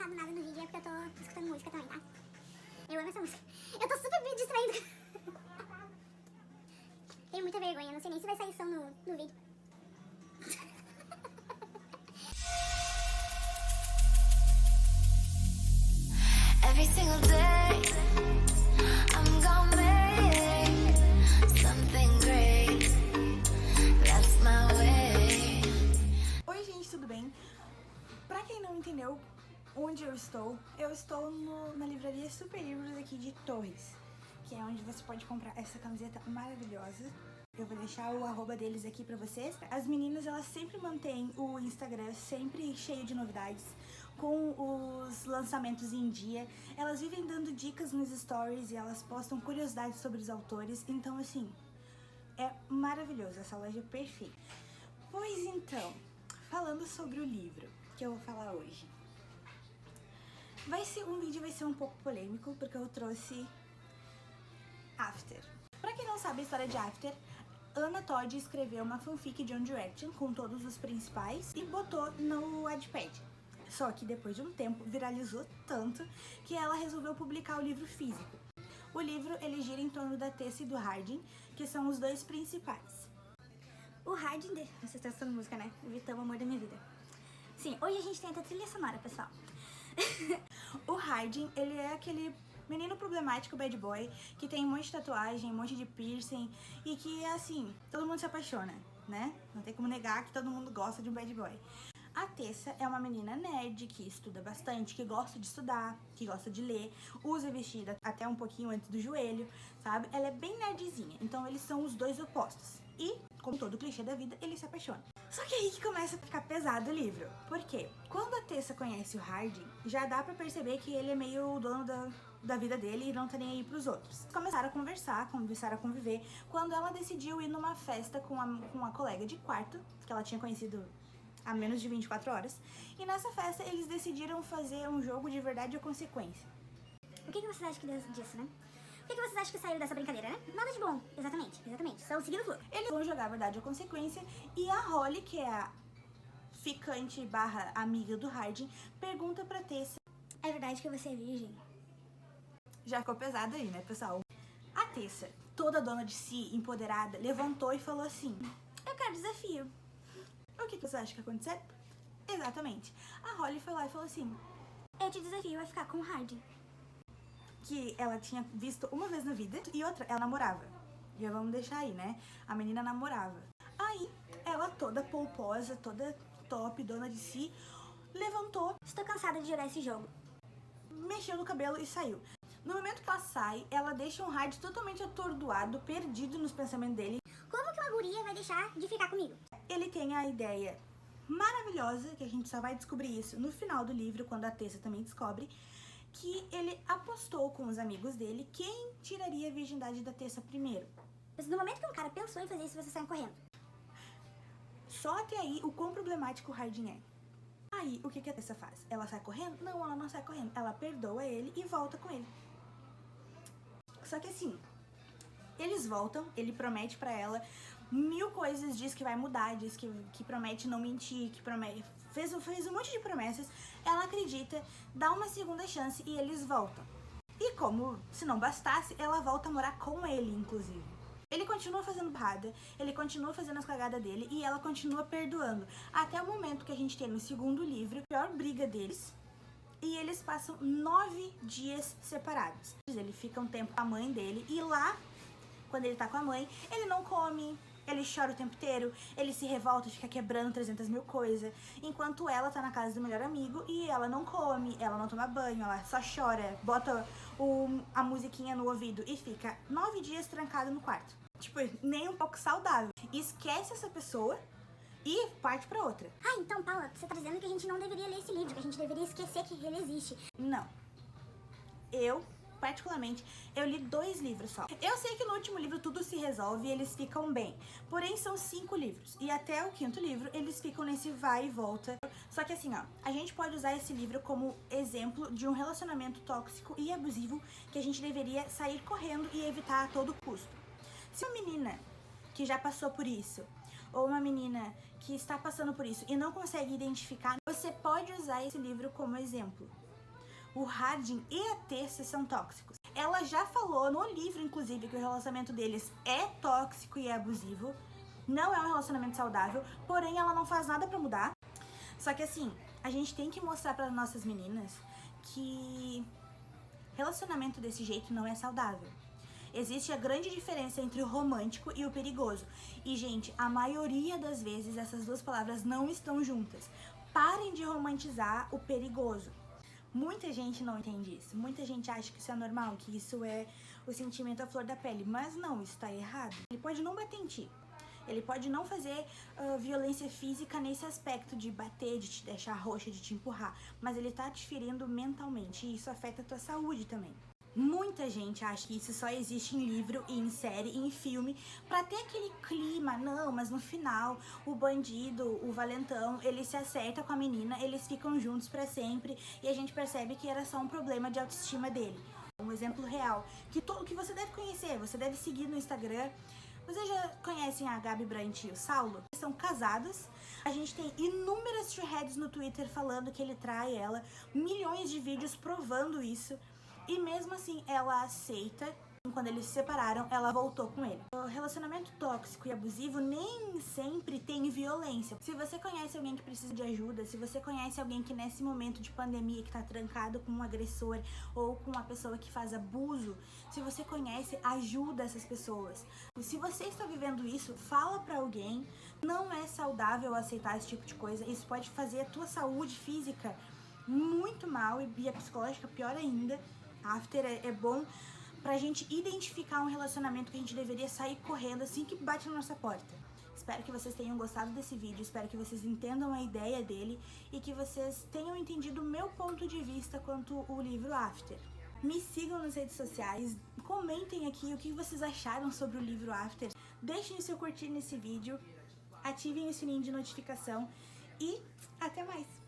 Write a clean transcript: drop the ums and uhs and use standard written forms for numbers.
falado nada no vídeo é porque eu tô escutando música também, tá? Eu amo essa música. Eu tô super me distraindo. Tenho muita vergonha, não sei nem se vai sair som no vídeo. Every single day, I'm gonna make something great. That's my way. Oi gente, tudo bem? Pra quem não entendeu onde eu estou na livraria Super Livros aqui de Torres, que é onde você pode comprar essa camiseta maravilhosa. Eu vou deixar o arroba deles aqui pra vocês. As meninas, elas sempre mantêm o Instagram sempre cheio de novidades, com os lançamentos em dia. Elas vivem dando dicas nos stories e elas postam curiosidades sobre os autores. Então, assim, é maravilhoso. Essa loja é perfeita. Pois então, falando sobre o livro que eu vou falar hoje. O vídeo vai ser um pouco polêmico, porque eu trouxe After. Pra quem não sabe a história de After, Anna Todd escreveu uma fanfic de One Direction com todos os principais e botou no Wattpad. Só que depois de um tempo viralizou tanto que ela resolveu publicar o livro físico. O livro ele gira em torno da Tessa e do Hardin, que são os dois principais. O Hardin... Vocês estão escutando música, né? O Vitão, amor da minha vida. Sim, hoje a gente tem até trilha sonora, pessoal. O Hardin, ele é aquele menino problemático, bad boy, que tem um monte de tatuagem, um monte de piercing e que, assim, todo mundo se apaixona, né? Não tem como negar que todo mundo gosta de um bad boy. A Tessa é uma menina nerd, que estuda bastante, que gosta de estudar, que gosta de ler, usa vestido até um pouquinho antes do joelho, sabe? Ela é bem nerdzinha, então eles são os dois opostos. E, como todo clichê da vida, eles se apaixonam. Só que aí que começa a ficar pesado o livro. Por quê? Quando a Tessa conhece o Hardin, já dá pra perceber que ele é meio o dono da vida dele e não tá nem aí pros outros. Começaram a conversar, começaram a conviver, quando ela decidiu ir numa festa com uma colega de quarto, que ela tinha conhecido há menos de 24 horas. E nessa festa eles decidiram fazer um jogo de verdade ou consequência. O que vocês acham que deu disso, né? O que vocês acham que saiu dessa brincadeira, né? Nada de bom. Exatamente. São seguindo tudo. Eles vão jogar verdade ou consequência e a Holly, que é a ficante / amiga do Hardin, pergunta pra Tessa: é verdade que você é virgem? Já ficou pesado aí, né, pessoal? A Tessa, toda dona de si, empoderada, levantou e falou assim: eu quero desafio. O que você acha que aconteceu? Exatamente. A Holly foi lá e falou assim: eu te desafio a ficar com o Hardin. Que ela tinha visto uma vez na vida e outra, ela namorava. Já vamos deixar aí, né? A menina namorava. Aí, ela toda polposa, toda top, dona de si, levantou, estou cansada de jogar esse jogo, mexeu no cabelo e saiu. No momento que ela sai, ela deixa um Hardin totalmente atordoado, perdido nos pensamentos dele. Como que uma guria vai deixar de ficar comigo? Ele tem a ideia maravilhosa, que a gente só vai descobrir isso no final do livro, quando a Tessa também descobre, que ele apostou com os amigos dele quem tiraria a virgindade da Tessa primeiro. Mas no momento que um cara pensou em fazer isso, você sai correndo. Só até aí o quão problemático o Hardin é. Aí, o que a Tessa faz? Ela sai correndo? Não, ela não sai correndo. Ela perdoa ele e volta com ele. Só que assim, eles voltam, ele promete pra ela 1000 coisas, diz que vai mudar, diz que promete não mentir, que promete... Fez um monte de promessas, ela acredita, dá uma segunda chance e eles voltam. E como se não bastasse, ela volta a morar com ele, inclusive. Ele continua fazendo burrada, ele continua fazendo as cagadas dele e ela continua perdoando. Até o momento que a gente tem no segundo livro, a pior briga deles, e eles passam 9 dias separados. Ele fica um tempo com a mãe dele e lá, quando ele tá com a mãe, ele não come, ele chora o tempo inteiro, ele se revolta, fica quebrando 300 mil coisas, enquanto ela tá na casa do melhor amigo e ela não come, ela não toma banho, ela só chora, bota a musiquinha no ouvido e fica 9 dias trancada no quarto. Tipo, nem um pouco saudável. Esquece essa pessoa e parte pra outra. Ah, então, Paula, você tá dizendo que a gente não deveria ler esse livro, que a gente deveria esquecer que ele existe. Não. Particularmente, eu li 2 livros só. Eu sei que no último livro tudo se resolve e eles ficam bem. Porém, são 5 livros. E até o 5º livro, eles ficam nesse vai e volta. Só que assim, ó, a gente pode usar esse livro como exemplo de um relacionamento tóxico e abusivo que a gente deveria sair correndo e evitar a todo custo. Se uma menina que já passou por isso, ou uma menina que está passando por isso e não consegue identificar, você pode usar esse livro como exemplo. o Hardin e a Tessa são tóxicos. Ela já falou no livro, inclusive, que o relacionamento deles é tóxico e é abusivo. Não é um relacionamento saudável, porém ela não faz nada pra mudar. Só que assim, a gente tem que mostrar para nossas meninas que relacionamento desse jeito não é saudável. Existe a grande diferença entre o romântico e o perigoso. E, gente, a maioria das vezes essas duas palavras não estão juntas. Parem de romantizar o perigoso. Muita gente não entende isso. Muita gente acha que isso é normal, que isso é o sentimento à flor da pele. Mas não, isso tá errado. Ele pode não bater em ti. Ele pode não fazer violência física nesse aspecto de bater, de te deixar roxa, de te empurrar. Mas ele tá te ferindo mentalmente e isso afeta a tua saúde também. Muita gente acha que isso só existe em livro e em série e em filme pra ter aquele clima. Não, mas no final o bandido, o valentão, ele se acerta com a menina, eles ficam juntos pra sempre e a gente percebe que era só um problema de autoestima dele. Um exemplo real, que você deve conhecer, você deve seguir no Instagram. Vocês já conhecem a Gabi Brandt e o Saulo? Eles são casados. A gente tem inúmeras threads no Twitter falando que ele trai ela, milhões de vídeos provando isso. E mesmo assim, ela aceita. Quando eles se separaram, ela voltou com ele. O relacionamento tóxico e abusivo nem sempre tem violência. Se você conhece alguém que precisa de ajuda, se você conhece alguém que nesse momento de pandemia que tá trancado com um agressor ou com uma pessoa que faz abuso, se você conhece, ajuda essas pessoas. Se você está vivendo isso, fala pra alguém. Não é saudável aceitar esse tipo de coisa. Isso pode fazer a tua saúde física muito mal e a psicológica pior ainda. After é bom pra gente identificar um relacionamento que a gente deveria sair correndo assim que bate na nossa porta. Espero que vocês tenham gostado desse vídeo, espero que vocês entendam a ideia dele e que vocês tenham entendido o meu ponto de vista quanto o livro After. Me sigam nas redes sociais, comentem aqui o que vocês acharam sobre o livro After, deixem o seu curtir nesse vídeo, ativem o sininho de notificação e até mais!